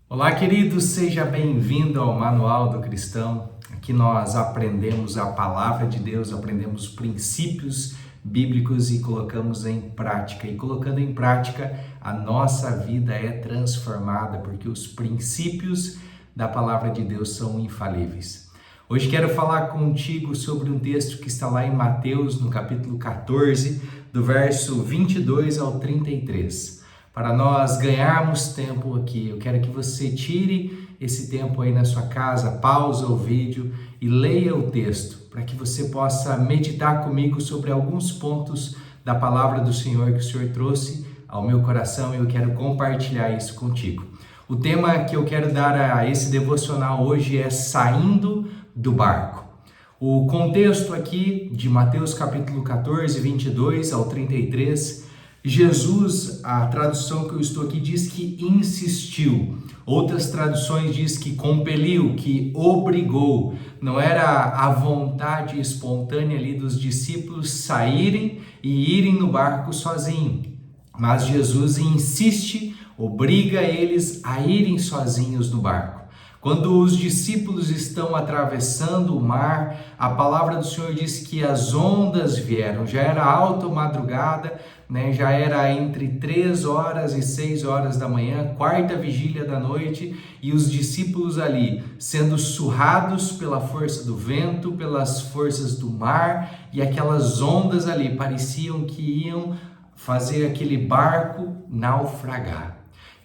Olá, querido, seja bem-vindo ao Manual do Cristão. Aqui nós aprendemos a palavra de Deus, aprendemos princípios bíblicos e colocamos em prática. E colocando em prática, a nossa vida é transformada, porque os princípios da palavra de Deus são infalíveis. Hoje quero falar contigo sobre um texto que está lá em Mateus, no capítulo 14, do verso 22 ao 33. Para nós ganharmos tempo aqui, eu quero que você tire esse tempo aí na sua casa, pausa o vídeo e leia o texto, para que você possa meditar comigo sobre alguns pontos da palavra do Senhor que o Senhor trouxe ao meu coração e eu quero compartilhar isso contigo. O tema que eu quero dar a esse devocional hoje é saindo do barco. O contexto aqui de Mateus capítulo 14, 22 ao 33, Jesus, a tradução que eu estou aqui diz que insistiu. Outras traduções diz que compeliu, que obrigou. Não era a vontade espontânea ali dos discípulos saírem e irem no barco sozinhos. Mas Jesus insiste, obriga eles a irem sozinhos no barco. Quando os discípulos estão atravessando o mar, a palavra do Senhor diz que as ondas vieram. Já era alta madrugada, já era entre 3 horas e 6 horas da manhã, quarta vigília da noite, e os discípulos ali sendo surrados pela força do vento, pelas forças do mar, e aquelas ondas ali pareciam que iam fazer aquele barco naufragar.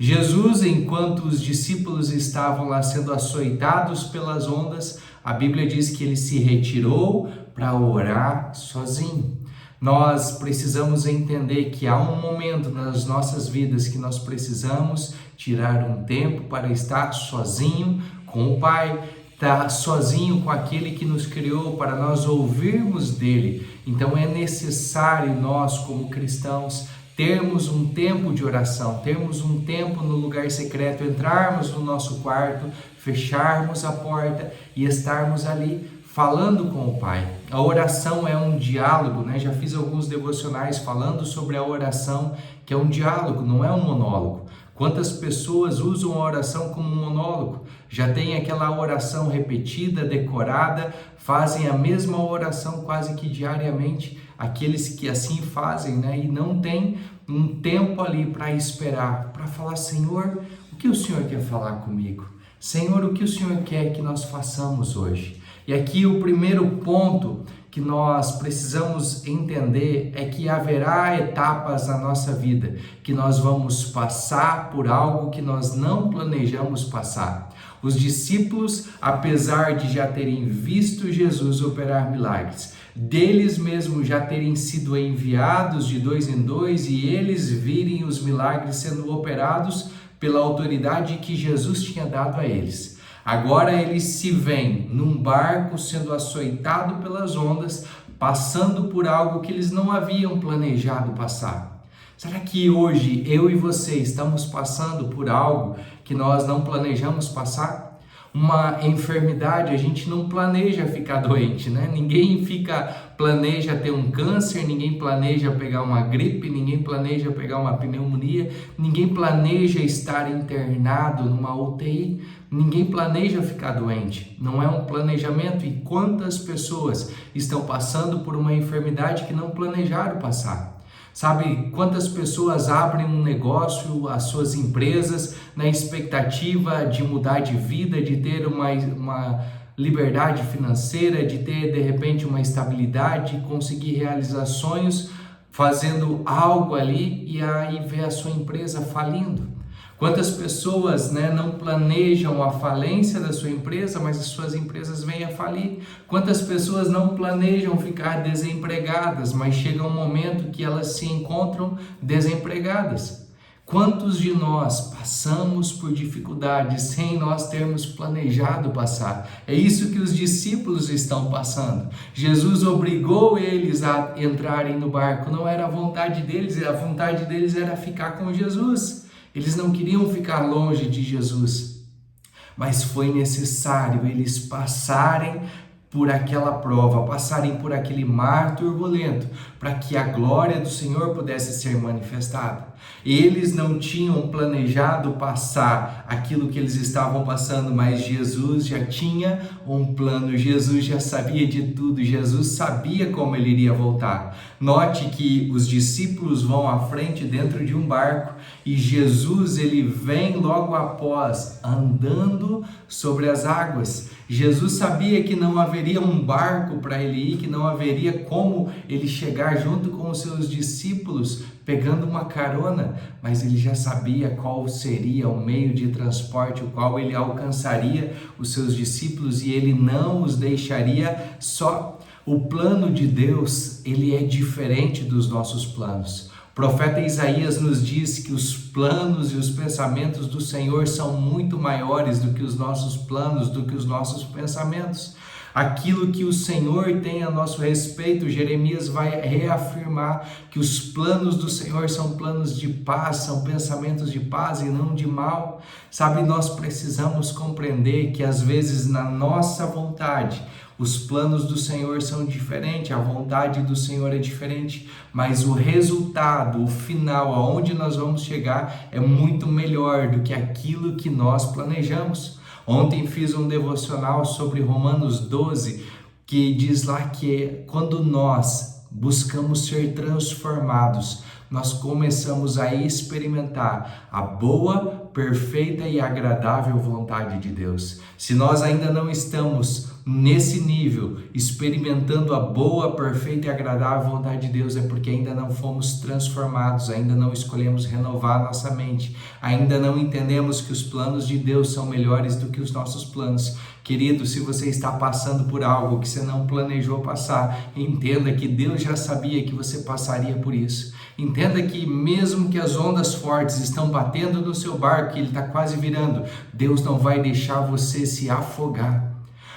Jesus, enquanto os discípulos estavam lá sendo açoitados pelas ondas, a Bíblia diz que ele se retirou para orar sozinho. Nós precisamos entender que há um momento nas nossas vidas que nós precisamos tirar um tempo para estar sozinho com o Pai, estar sozinho com aquele que nos criou, para nós ouvirmos dele. Então é necessário nós, como cristãos, termos um tempo de oração, termos um tempo no lugar secreto, entrarmos no nosso quarto, fecharmos a porta e estarmos ali falando com o Pai. A oração é um diálogo, Já fiz alguns devocionais falando sobre a oração, que é um diálogo, não é um monólogo. Quantas pessoas usam a oração como um monólogo? Já tem aquela oração repetida, decorada, fazem a mesma oração quase que diariamente. Aqueles que assim fazem, e não tem um tempo ali para esperar, para falar: Senhor, o que o Senhor quer falar comigo? Senhor, o que o Senhor quer que nós façamos hoje? E aqui o primeiro ponto que nós precisamos entender é que haverá etapas na nossa vida que nós vamos passar por algo que nós não planejamos passar. Os discípulos, apesar de já terem visto Jesus operar milagres, deles mesmos já terem sido enviados de 2 em 2 e eles virem os milagres sendo operados pela autoridade que Jesus tinha dado a eles. Agora eles se veem num barco sendo açoitado pelas ondas, passando por algo que eles não haviam planejado passar. Será que hoje eu e você estamos passando por algo que nós não planejamos passar? Uma enfermidade, a gente não planeja ficar doente, Ninguém planeja ter um câncer, ninguém planeja pegar uma gripe, ninguém planeja pegar uma pneumonia, ninguém planeja estar internado numa UTI, ninguém planeja ficar doente, não é um planejamento. E quantas pessoas estão passando por uma enfermidade que não planejaram passar? Sabe quantas pessoas abrem um negócio, as suas empresas, na expectativa de mudar de vida, de ter uma liberdade financeira, de ter de repente uma estabilidade, conseguir realizar sonhos, fazendo algo ali e aí vê a sua empresa falindo? Quantas pessoas não planejam a falência da sua empresa, mas as suas empresas vêm a falir? Quantas pessoas não planejam ficar desempregadas, mas chega um momento que elas se encontram desempregadas? Quantos de nós passamos por dificuldades sem nós termos planejado passar? É isso que os discípulos estão passando. Jesus obrigou eles a entrarem no barco, não era a vontade deles era ficar com Jesus. Eles não queriam ficar longe de Jesus, mas foi necessário eles passarem por aquela prova, passarem por aquele mar turbulento, para que a glória do Senhor pudesse ser manifestada. Eles não tinham planejado passar aquilo que eles estavam passando, mas Jesus já tinha um plano, Jesus já sabia de tudo, Jesus sabia como ele iria voltar. Note que os discípulos vão à frente dentro de um barco e Jesus ele vem logo após andando sobre as águas. Jesus sabia que não haveria um barco para ele ir, que não haveria como ele chegar junto com os seus discípulos pegando uma carona, mas ele já sabia qual seria o meio de transporte, o qual ele alcançaria os seus discípulos e ele não os deixaria só. O plano de Deus, ele é diferente dos nossos planos. O profeta Isaías nos diz que os planos e os pensamentos do Senhor são muito maiores do que os nossos planos, do que os nossos pensamentos. Aquilo que o Senhor tem a nosso respeito, Jeremias vai reafirmar que os planos do Senhor são planos de paz, são pensamentos de paz e não de mal. Sabe, nós precisamos compreender que às vezes na nossa vontade, os planos do Senhor são diferentes, a vontade do Senhor é diferente, mas o resultado, o final, aonde nós vamos chegar é muito melhor do que aquilo que nós planejamos. Ontem fiz um devocional sobre Romanos 12, que diz lá que quando nós buscamos ser transformados, nós começamos a experimentar a boa, perfeita e agradável vontade de Deus. Se nós ainda não estamos nesse nível, experimentando a boa, perfeita e agradável vontade de Deus, é porque ainda não fomos transformados, ainda não escolhemos renovar nossa mente, ainda não entendemos que os planos de Deus são melhores do que os nossos planos. Querido, se você está passando por algo que você não planejou passar, entenda que Deus já sabia que você passaria por isso. Entenda que mesmo que as ondas fortes estão batendo no seu barco e ele está quase virando, Deus não vai deixar você se afogar.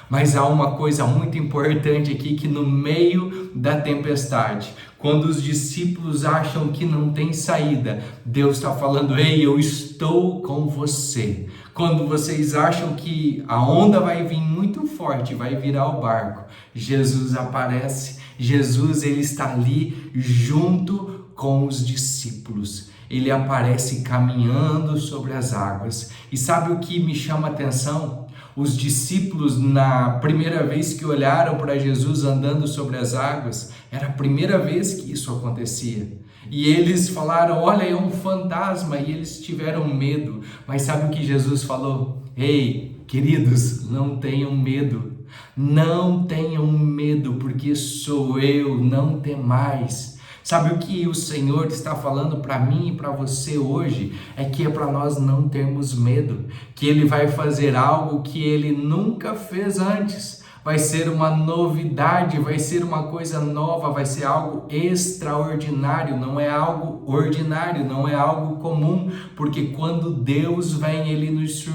Mas há uma coisa muito importante aqui, que no meio da tempestade, quando os discípulos acham que não tem saída, Deus está falando: ei, eu estou com você. Quando vocês acham que a onda vai vir muito forte, vai virar o barco, Jesus aparece. Jesus, ele está ali junto com os discípulos. Ele aparece caminhando sobre as águas. E sabe o que me chama a atenção? Os discípulos, na primeira vez que olharam para Jesus andando sobre as águas, era a primeira vez que isso acontecia. E eles falaram: olha, é um fantasma, e eles tiveram medo. Mas sabe o que Jesus falou? Ei, queridos, não tenham medo. Não tenham medo, porque sou eu, não temais. Sabe o que o Senhor está falando para mim e para você hoje? É que é para nós não termos medo, que Ele vai fazer algo que Ele nunca fez antes. Vai ser uma novidade, vai ser uma coisa nova, vai ser algo extraordinário, não é algo ordinário, não é algo comum, porque quando Deus vem, Ele nos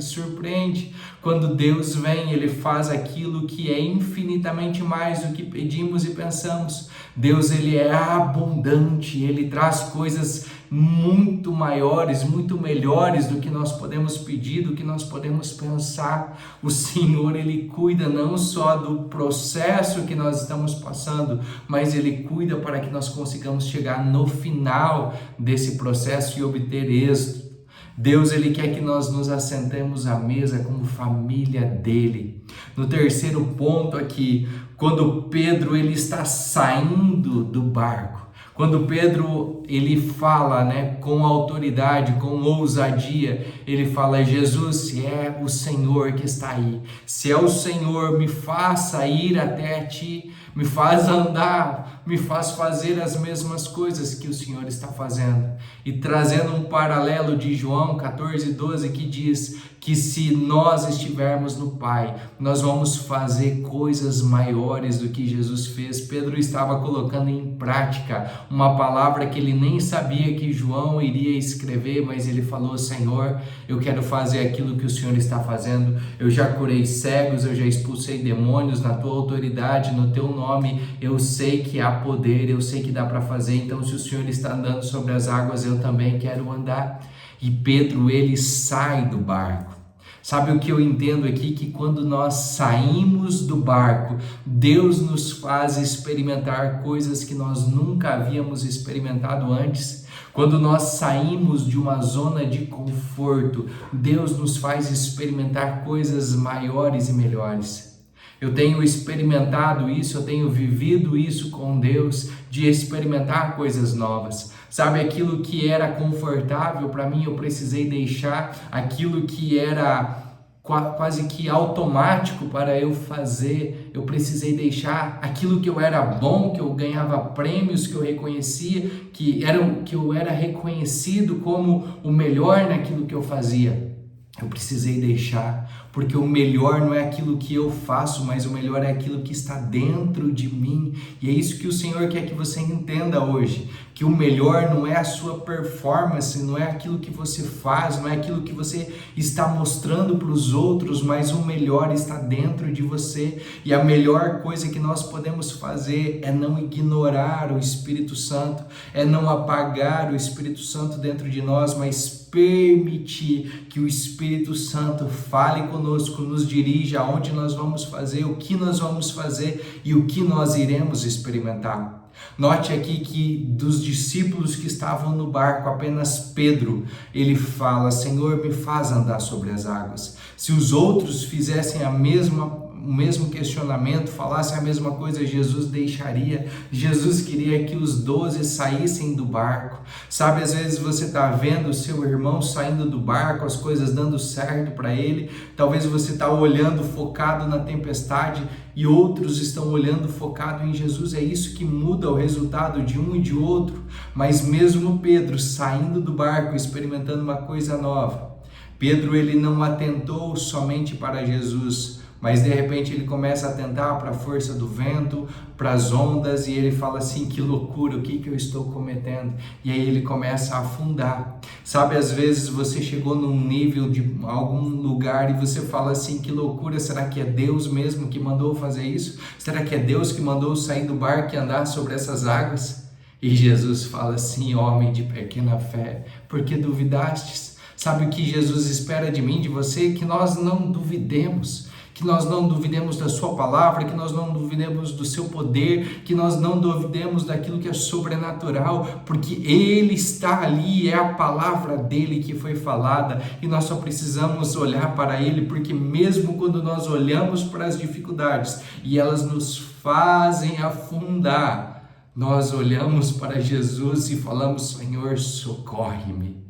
surpreende. Quando Deus vem, Ele faz aquilo que é infinitamente mais do que pedimos e pensamos. Deus, Ele é abundante, Ele traz coisas muito maiores, muito melhores do que nós podemos pedir, do que nós podemos pensar. O Senhor, Ele cuida não só do processo que nós estamos passando, mas Ele cuida para que nós consigamos chegar no final desse processo e obter êxito. Deus, Ele quer que nós nos assentemos à mesa como família dEle. No terceiro ponto aqui, quando Pedro ele está saindo do barco, quando Pedro ele fala, com autoridade, com ousadia, ele fala: Jesus, se é o Senhor que está aí, se é o Senhor, me faça ir até ti, me faz andar, me faz fazer as mesmas coisas que o Senhor está fazendo. E trazendo um paralelo de João 14:12, que diz que se nós estivermos no Pai, nós vamos fazer coisas maiores do que Jesus fez. Pedro estava colocando em prática uma palavra que ele nem sabia que João iria escrever, mas ele falou: Senhor, eu quero fazer aquilo que o Senhor está fazendo. Eu já curei cegos, eu já expulsei demônios na tua autoridade, no teu nome. Eu sei que há poder, eu sei que dá para fazer. Então, se o Senhor está andando sobre as águas, eu também quero andar. E Pedro, ele sai do barco. Sabe o que eu entendo aqui? Que quando nós saímos do barco, Deus nos faz experimentar coisas que nós nunca havíamos experimentado antes. Quando nós saímos de uma zona de conforto, Deus nos faz experimentar coisas maiores e melhores. Eu tenho experimentado isso, eu tenho vivido isso com Deus, de experimentar coisas novas. Sabe, aquilo que era confortável para mim, eu precisei deixar. Aquilo que era quase que automático para eu fazer, eu precisei deixar. Aquilo que eu era bom, que eu ganhava prêmios, que eu reconhecia, que eu era reconhecido como o melhor naquilo que eu fazia, eu precisei deixar, porque o melhor não é aquilo que eu faço, mas o melhor é aquilo que está dentro de mim. E é isso que o Senhor quer que você entenda hoje, que o melhor não é a sua performance, não é aquilo que você faz, não é aquilo que você está mostrando para os outros, mas o melhor está dentro de você. E a melhor coisa que nós podemos fazer é não ignorar o Espírito Santo, é não apagar o Espírito Santo dentro de nós, mas permitir que o Espírito Santo fale conosco, nos dirija aonde nós vamos fazer, o que nós vamos fazer e o que nós iremos experimentar. Note aqui que dos discípulos que estavam no barco, apenas Pedro, ele fala: Senhor, me faz andar sobre as águas. Se os outros fizessem o mesmo questionamento, falassem a mesma coisa, Jesus deixaria. Jesus queria que os 12 saíssem do barco. Sabe, às vezes você está vendo o seu irmão saindo do barco, as coisas dando certo para ele. Talvez você está olhando focado na tempestade e outros estão olhando focado em Jesus. É isso que muda o resultado de um e de outro. Mas mesmo Pedro saindo do barco, experimentando uma coisa nova, Pedro, ele não atentou somente para Jesus, mas de repente ele começa a atentar para a força do vento, para as ondas, e ele fala assim: que loucura, o que eu estou cometendo? E aí ele começa a afundar. Sabe, às vezes você chegou num nível de algum lugar e você fala assim: que loucura, será que é Deus mesmo que mandou fazer isso? Será que é Deus que mandou sair do barco e andar sobre essas águas? E Jesus fala assim: homem de pequena fé, por que duvidastes? Sabe o que Jesus espera de mim, de você? Que nós não duvidemos. Que nós não duvidemos da sua palavra, que nós não duvidemos do seu poder, que nós não duvidemos daquilo que é sobrenatural, porque Ele está ali, é a palavra dEle que foi falada, e nós só precisamos olhar para Ele, porque mesmo quando nós olhamos para as dificuldades e elas nos fazem afundar, nós olhamos para Jesus e falamos: Senhor, socorre-me.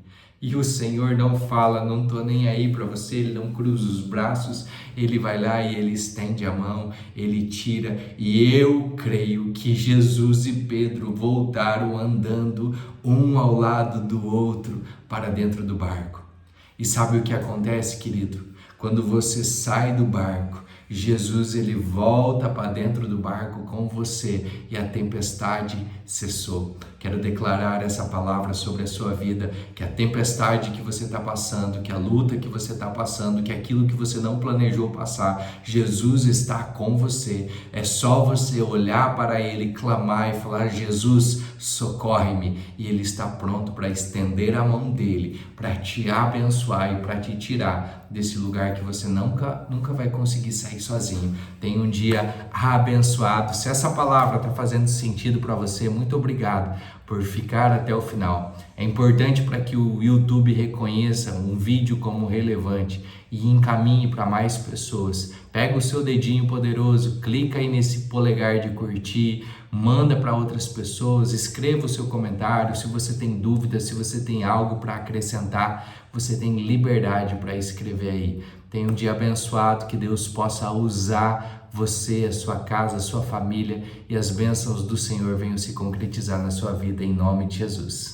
E o Senhor não fala: não estou nem aí para você, Ele não cruza os braços, Ele vai lá e Ele estende a mão, Ele tira. E eu creio que Jesus e Pedro voltaram andando um ao lado do outro para dentro do barco. E sabe o que acontece, querido? Quando você sai do barco, Jesus, ele volta para dentro do barco com você e a tempestade cessou. Quero declarar essa palavra sobre a sua vida, que a tempestade que você está passando, que a luta que você está passando, que aquilo que você não planejou passar, Jesus está com você. É só você olhar para Ele, clamar e falar: Jesus, socorre-me. E Ele está pronto para estender a mão dEle, para te abençoar e para te tirar desse lugar que você nunca vai conseguir sair sozinho. Tenha um dia abençoado. Se essa palavra está fazendo sentido para você, muito obrigado por ficar até o final. É importante para que o YouTube reconheça um vídeo como relevante e encaminhe para mais pessoas. Pega o seu dedinho poderoso, clica aí nesse polegar de curtir, manda para outras pessoas, escreva o seu comentário. Se você tem dúvida, se você tem algo para acrescentar, você tem liberdade para escrever aí. Tenha um dia abençoado, que Deus possa usar você, a sua casa, a sua família, e as bênçãos do Senhor venham se concretizar na sua vida, em nome de Jesus.